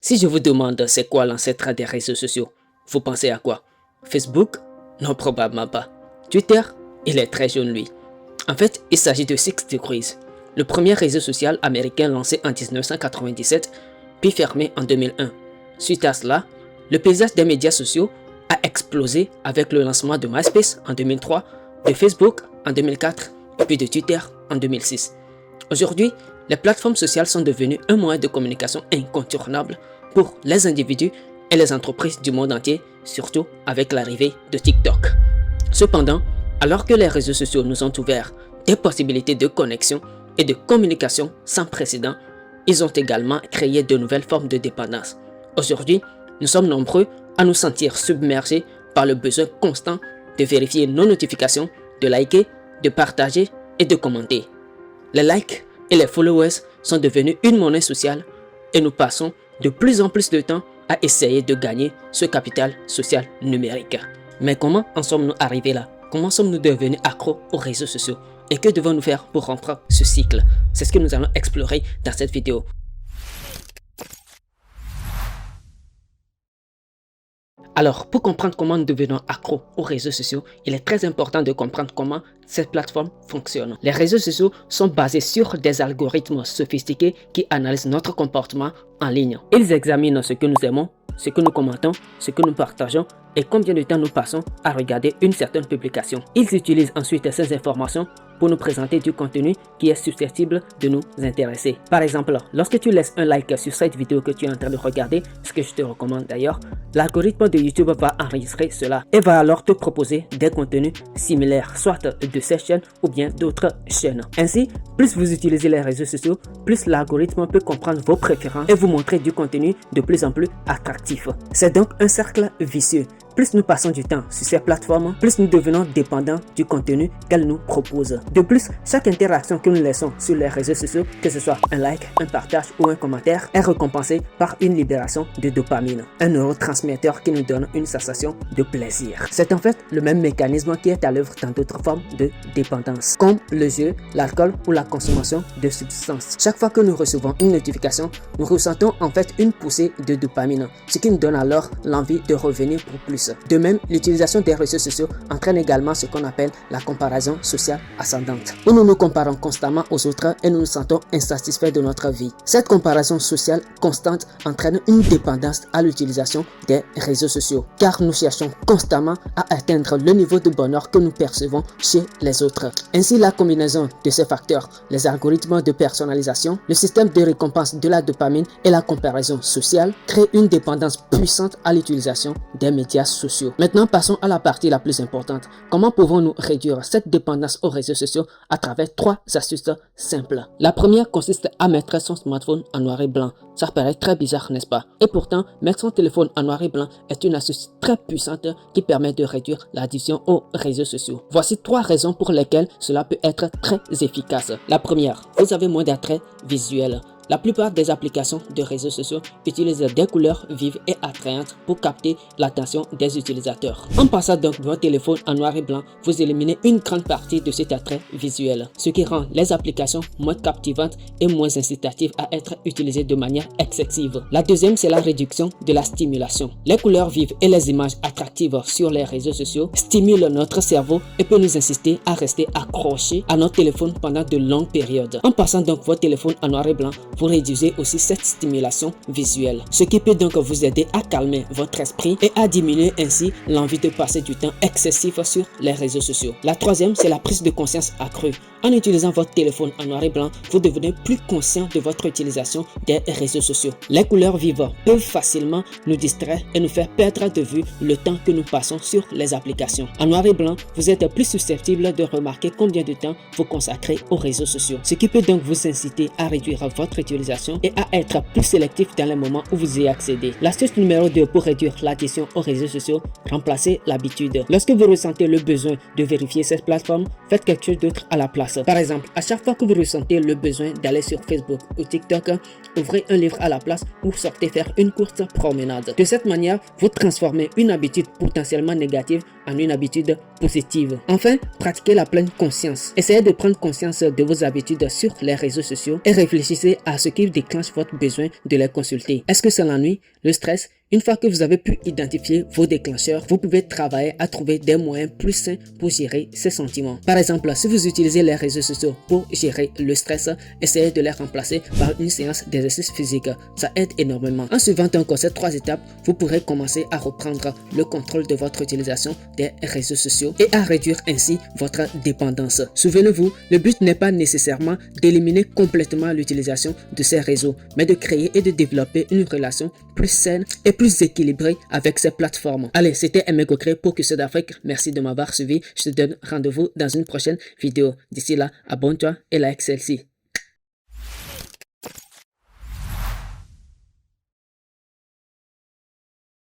Si je vous demande c'est quoi l'ancêtre des réseaux sociaux, vous pensez à quoi? Facebook? Non, probablement pas. Twitter? Il est très jeune lui. En fait, il s'agit de 6degrees, le premier réseau social américain lancé en 1997, puis fermé en 2001. Suite à cela, le paysage des médias sociaux a explosé avec le lancement de MySpace en 2003, de Facebook en 2004 et puis de Twitter en 2006. Aujourd'hui, les plateformes sociales sont devenues un moyen de communication incontournable pour les individus et les entreprises du monde entier, surtout avec l'arrivée de TikTok. Cependant, alors que les réseaux sociaux nous ont ouvert des possibilités de connexion et de communication sans précédent, ils ont également créé de nouvelles formes de dépendance. Aujourd'hui, nous sommes nombreux à nous sentir submergés par le besoin constant de vérifier nos notifications, de liker, de partager et de commenter. Les likes et les followers sont devenus une monnaie sociale et nous passons de plus en plus de temps à essayer de gagner ce capital social numérique. Mais comment en sommes-nous arrivés là? Comment sommes-nous devenus accros aux réseaux sociaux? Et que devons-nous faire pour rompre ce cycle? C'est ce que nous allons explorer dans cette vidéo. Alors, pour comprendre comment nous devenons accros aux réseaux sociaux, il est très important de comprendre comment cette plateforme fonctionne. Les réseaux sociaux sont basés sur des algorithmes sophistiqués qui analysent notre comportement en ligne. Ils examinent ce que nous aimons, ce que nous commentons, ce que nous partageons et combien de temps nous passons à regarder une certaine publication. Ils utilisent ensuite ces informations pour nous présenter du contenu qui est susceptible de nous intéresser. Par exemple, lorsque tu laisses un like sur cette vidéo que tu es en train de regarder, ce que je te recommande d'ailleurs, l'algorithme de YouTube va enregistrer cela et va alors te proposer des contenus similaires, soit de ces chaînes ou bien d'autres chaînes. Ainsi, plus vous utilisez les réseaux sociaux, plus l'algorithme peut comprendre vos préférences et vous montrer du contenu de plus en plus attractif. C'est donc un cercle vicieux. Plus nous passons du temps sur ces plateformes, plus nous devenons dépendants du contenu qu'elles nous proposent. De plus, chaque interaction que nous laissons sur les réseaux sociaux, que ce soit un like, un partage ou un commentaire, est récompensée par une libération de dopamine, un neurotransmetteur qui nous donne une sensation de plaisir. C'est en fait le même mécanisme qui est à l'œuvre dans d'autres formes de dépendance, comme le jeu, l'alcool ou la consommation de substances. Chaque fois que nous recevons une notification, nous ressentons en fait une poussée de dopamine, ce qui nous donne alors l'envie de revenir pour plus. De même, l'utilisation des réseaux sociaux entraîne également ce qu'on appelle la comparaison sociale ascendante, où nous nous comparons constamment aux autres et nous nous sentons insatisfaits de notre vie. Cette comparaison sociale constante entraîne une dépendance à l'utilisation des réseaux sociaux, car nous cherchons constamment à atteindre le niveau de bonheur que nous percevons chez les autres. Ainsi, la combinaison de ces facteurs, les algorithmes de personnalisation, le système de récompense de la dopamine et la comparaison sociale, crée une dépendance puissante à l'utilisation des médias sociaux. Maintenant, passons à la partie la plus importante. Comment pouvons-nous réduire cette dépendance aux réseaux sociaux à travers 3 astuces simples? La première consiste à mettre son smartphone en noir et blanc. Ça paraît très bizarre, n'est-ce pas? Et pourtant, mettre son téléphone en noir et blanc est une astuce très puissante qui permet de réduire l'addiction aux réseaux sociaux. Voici 3 raisons pour lesquelles cela peut être très efficace. La première, vous avez moins d'attrait visuel. La plupart des applications de réseaux sociaux utilisent des couleurs vives et attrayantes pour capter l'attention des utilisateurs. En passant donc votre téléphone en noir et blanc, vous éliminez une grande partie de cet attrait visuel, ce qui rend les applications moins captivantes et moins incitatives à être utilisées de manière excessive. La deuxième, c'est la réduction de la stimulation. Les couleurs vives et les images attractives sur les réseaux sociaux stimulent notre cerveau et peuvent nous inciter à rester accrochés à notre téléphone pendant de longues périodes. En passant donc votre téléphone en noir et blanc, vous réduisez aussi cette stimulation visuelle, ce qui peut donc vous aider à calmer votre esprit et à diminuer ainsi l'envie de passer du temps excessif sur les réseaux sociaux. La troisième, c'est la prise de conscience accrue. En utilisant votre téléphone en noir et blanc, vous devenez plus conscient de votre utilisation des réseaux sociaux. Les couleurs vives peuvent facilement nous distraire et nous faire perdre de vue le temps que nous passons sur les applications. En noir et blanc, vous êtes plus susceptible de remarquer combien de temps vous consacrez aux réseaux sociaux, ce qui peut donc vous inciter à réduire votre utilisation et à être plus sélectif dans les moments où vous y accédez. L'astuce numéro 2 pour réduire l'addiction aux réseaux sociaux, remplacez l'habitude. Lorsque vous ressentez le besoin de vérifier cette plateforme, faites quelque chose d'autre à la place. Par exemple, à chaque fois que vous ressentez le besoin d'aller sur Facebook ou TikTok, ouvrez un livre à la place ou sortez faire une courte promenade. De cette manière, vous transformez une habitude potentiellement négative en une habitude positive. Enfin, pratiquez la pleine conscience. Essayez de prendre conscience de vos habitudes sur les réseaux sociaux et réfléchissez à ce qui déclenche votre besoin de les consulter. Est-ce que c'est l'ennui, le stress? Une fois que vous avez pu identifier vos déclencheurs, vous pouvez travailler à trouver des moyens plus sains pour gérer ces sentiments. Par exemple, si vous utilisez les réseaux sociaux pour gérer le stress, essayez de les remplacer par une séance d'exercice physique. Ça aide énormément. En suivant donc ces 3 étapes, vous pourrez commencer à reprendre le contrôle de votre utilisation des réseaux sociaux et à réduire ainsi votre dépendance. Souvenez-vous, le but n'est pas nécessairement d'éliminer complètement l'utilisation de ces réseaux, mais de créer et de développer une relation plus saine et plus équilibrée avec ces plateformes. Allez, c'était Aimé Coqueret pour QC d'Afrique. Merci de m'avoir suivi. Je te donne rendez-vous dans une prochaine vidéo. D'ici là, abonne-toi et like celle-ci.